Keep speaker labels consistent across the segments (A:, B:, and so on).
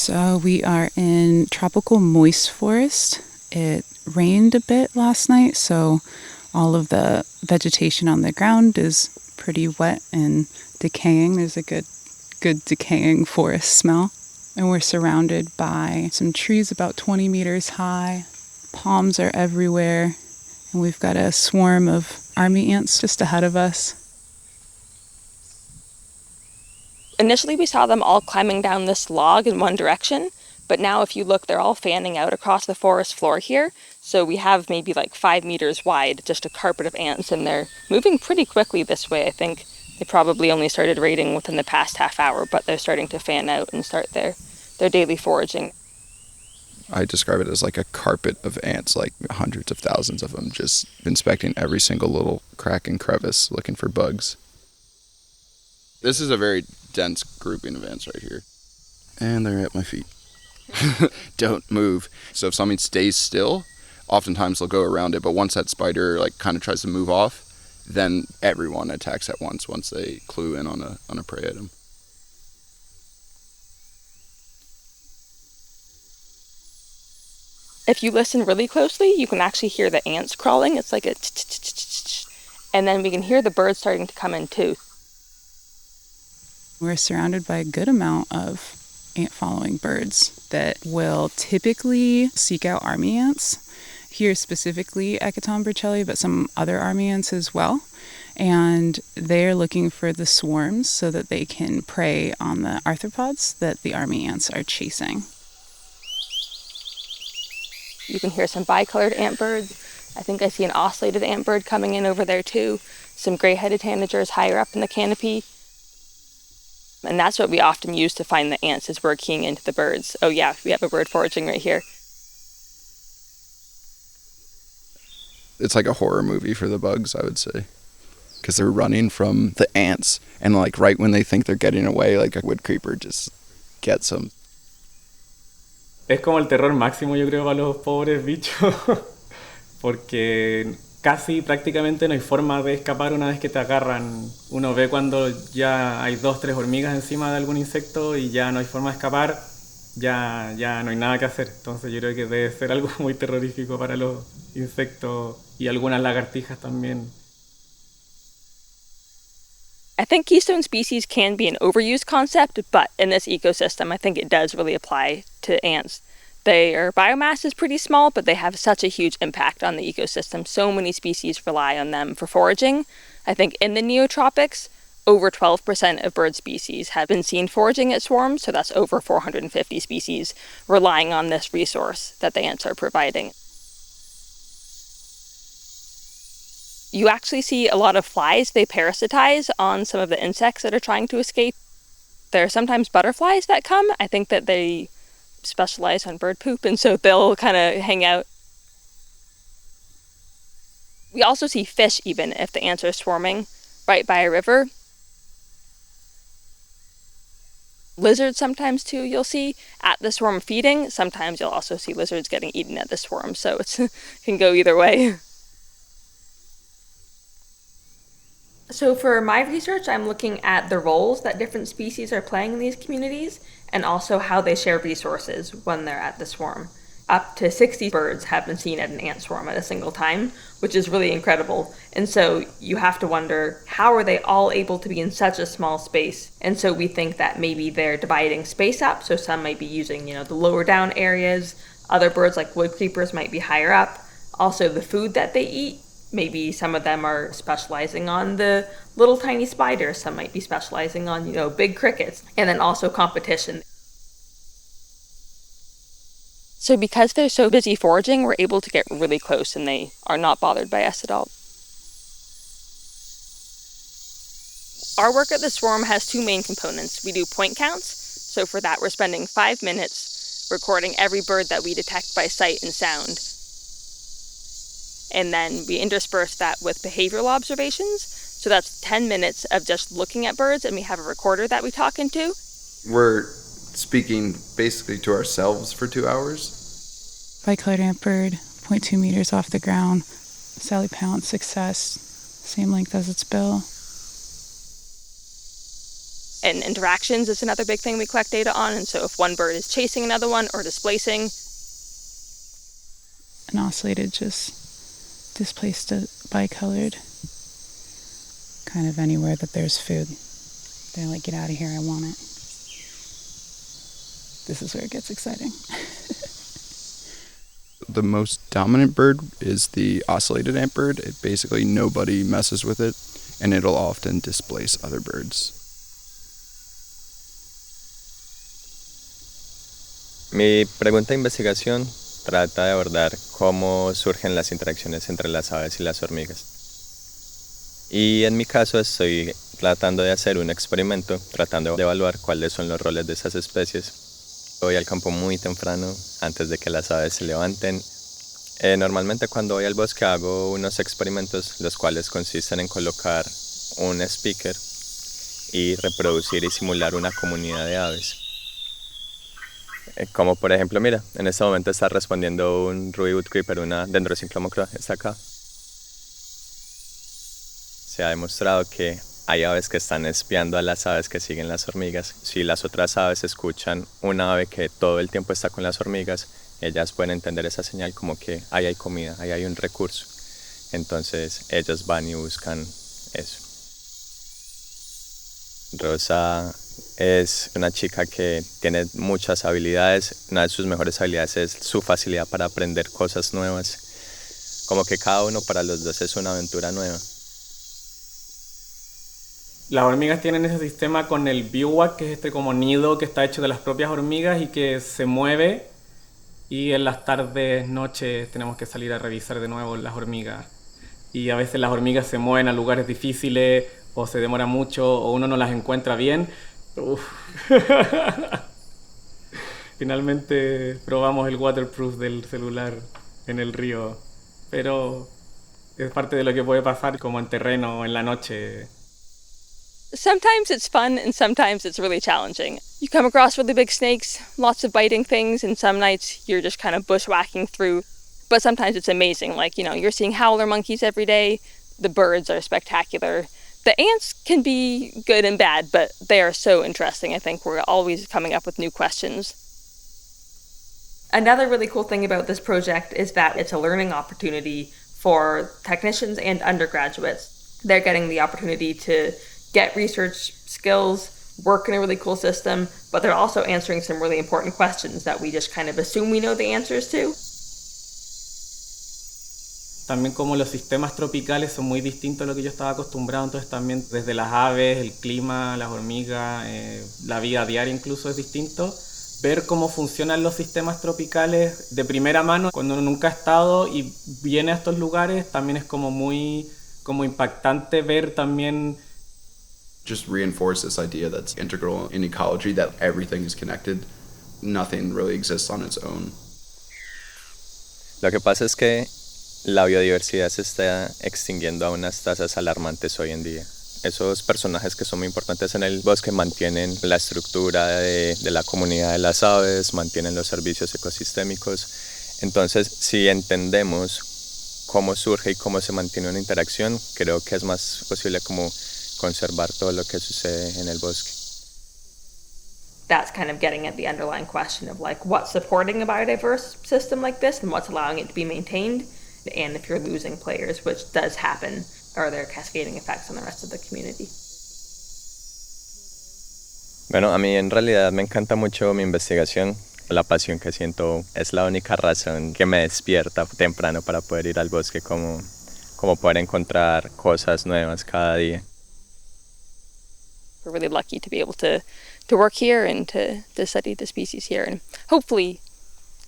A: So we are in tropical moist forest. It rained a bit last night, so all of the vegetation on the ground is pretty wet and decaying. There's a good decaying forest smell. And we're surrounded by some trees about 20 meters high. Palms are everywhere. And we've got a swarm of army ants just ahead of us.
B: Initially, we saw them all climbing down this log in one direction, but now if you look, they're all fanning out across the forest floor here. So we have maybe like 5 meters wide, just a carpet of ants, and they're moving pretty quickly this way. I think they probably only started raiding within the past half hour, but they're starting to fan out and start their daily foraging.
C: I describe it as like a carpet of ants, like hundreds of thousands of them, just inspecting every single little crack and crevice, looking for bugs. This is a very dense grouping of ants right here. And they're at my feet. Don't move. So if something stays still, oftentimes they'll go around it, but once that spider like kind of tries to move off, then everyone attacks at once they clue in on a prey item.
B: If you listen really closely, you can actually hear the ants crawling. It's like a ch-ch-ch-ch-ch. And then we can hear the birds starting to come in too.
A: We're surrounded by a good amount of ant-following birds that will typically seek out army ants. Here specifically Echinopsis burchellii, but some other army ants as well. And they're looking for the swarms so that they can prey on the arthropods that the army ants are chasing.
B: You can hear some bicolored antbirds. I think I see an ocellated antbird coming in over there too. Some gray-headed tanagers higher up in the canopy. And that's what we often use to find the ants, is we're keying into the birds. Oh yeah, we have a bird foraging right here.
C: It's like a horror movie for the bugs, I would say. Because they're running from the ants, and like right when they think they're getting away, like a wood creeper just gets them.
D: Es como el terror máximo, yo creo, para los pobres bichos, porque casi prácticamente no hay forma de escapar una vez que te agarran. Uno ve cuando ya hay 2, 3 hormigas encima de algún insecto y ya no hay forma de escapar, ya no hay nada que hacer. Entonces yo creo que debe ser algo muy terrorífico para los insectos y algunas lagartijas también.
B: I think keystone species can be an overused concept, but in this ecosystem, I think it does really apply to ants. Their biomass is pretty small, but they have such a huge impact on the ecosystem. So many species rely on them for foraging. I think in the neotropics, over 12% of bird species have been seen foraging at swarms, so that's over 450 species relying on this resource that the ants are providing. You actually see a lot of flies. They parasitize on some of the insects that are trying to escape. There are sometimes butterflies that come. I think that they specialize on bird poop, and so they'll kind of hang out. We also see fish, even if the ants are swarming right by a river. Lizards sometimes too, you'll see at the swarm feeding. Sometimes you'll also see lizards getting eaten at the swarm, so it can go either way. So for my research, I'm looking at the roles that different species are playing in these communities, and also how they share resources when they're at the swarm. Up to 60 birds have been seen at an ant swarm at a single time, which is really incredible. And so you have to wonder, how are they all able to be in such a small space? And so we think that maybe they're dividing space up, so some might be using, the lower down areas. Other birds like wood creepers might be higher up. Also the food that they eat. Maybe some of them are specializing on the little tiny spiders. Some might be specializing on, big crickets. And then also competition. So because they're so busy foraging, we're able to get really close and they are not bothered by us at all. Our work at the swarm has 2 main components. We do point counts. So for that, we're spending 5 minutes recording every bird that we detect by sight and sound. And then we intersperse that with behavioral observations. So that's 10 minutes of just looking at birds, and we have a recorder that we talk into.
C: We're speaking basically to ourselves for 2 hours.
A: Bicolored antbird, 0.2 meters off the ground. Sally Pounce, success, same length as its bill.
B: And interactions is another big thing we collect data on. And so if one bird is chasing another one or displacing.
A: An ocellated just displaced a bicolored. Kind of anywhere that there's food. They're like, get out of here, I want it. This is where it gets exciting.
C: The most dominant bird is the ocellated antbird. It basically nobody messes with it, and it'll often displace other birds.
E: Mi pregunta de investigación trata de abordar cómo surgen las interacciones entre las aves y las hormigas. Y en mi caso estoy tratando de hacer un experimento, tratando de evaluar cuáles son los roles de esas especies. Voy al campo muy temprano, antes de que las aves se levanten. Normalmente cuando voy al bosque hago unos experimentos, los cuales consisten en colocar un speaker y reproducir y simular una comunidad de aves. Como por ejemplo, mira, en este momento está respondiendo un ruby woodcreeper, una Dendrocyclomocra, está acá. Se ha demostrado que hay aves que están espiando a las aves que siguen las hormigas. Si las otras aves escuchan una ave que todo el tiempo está con las hormigas, ellas pueden entender esa señal como que ahí hay comida, ahí hay un recurso. Entonces ellas van y buscan eso. Rosa es una chica que tiene muchas habilidades. Una de sus mejores habilidades es su facilidad para aprender cosas nuevas. Como que cada uno para los dos es una aventura nueva.
D: Las hormigas tienen ese sistema con el bivouac, que es este como nido que está hecho de las propias hormigas y que se mueve. Y en las tardes, noches, tenemos que salir a revisar de nuevo las hormigas. Y a veces las hormigas se mueven a lugares difíciles, o se demora mucho, o uno no las encuentra bien. Uf. Finalmente probamos el waterproof del celular en el río. Pero es parte de lo que puede pasar como en terreno en la noche.
B: Sometimes it's fun and sometimes it's really challenging. You come across really big snakes, lots of biting things, and some nights you're just kind of bushwhacking through. But sometimes it's amazing, like, you're seeing howler monkeys every day. The birds are spectacular. The ants can be good and bad, but they are so interesting. I think we're always coming up with new questions. Another really cool thing about this project is that it's a learning opportunity for technicians and undergraduates. They're getting the opportunity to get research skills, work in a really cool system, but they're also answering some really important questions that we just kind of assume we know the answers to.
D: También como los sistemas tropicales son muy distintos a lo que yo estaba acostumbrado, entonces también desde las aves, el clima, las hormigas, la vida diaria incluso es distinto. Ver cómo funcionan los sistemas tropicales de primera mano, cuando uno nunca ha estado y viene a estos lugares, también es como muy impactante ver también.
C: Just reinforce this idea that's integral in ecology, that everything is connected. Nothing really exists on its own.
E: Lo que pasa es que la biodiversidad se está extinguiendo a unas tasas alarmantes hoy en día. Esos personajes que son muy importantes en el bosque mantienen la estructura de la comunidad de las aves, mantienen los servicios ecosistémicos. Entonces, si entendemos cómo surge y cómo se mantiene una interacción, creo que es más posible como conservar todo lo que sucede en el bosque.
B: That's kind of getting at the underlying question of like what's supporting a biodiverse system like this and what's allowing it to be maintained, and if you're losing players, which does happen, are there cascading effects on the rest of the community?
E: Bueno, a mí en realidad me encanta mucho mi investigación. La pasión que siento es la única razón que me despierta temprano para poder ir al bosque, como poder encontrar cosas nuevas cada día.
B: We're really lucky to be able to work here and to study the species here and hopefully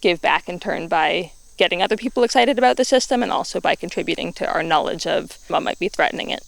B: give back in turn by getting other people excited about the system and also by contributing to our knowledge of what might be threatening it.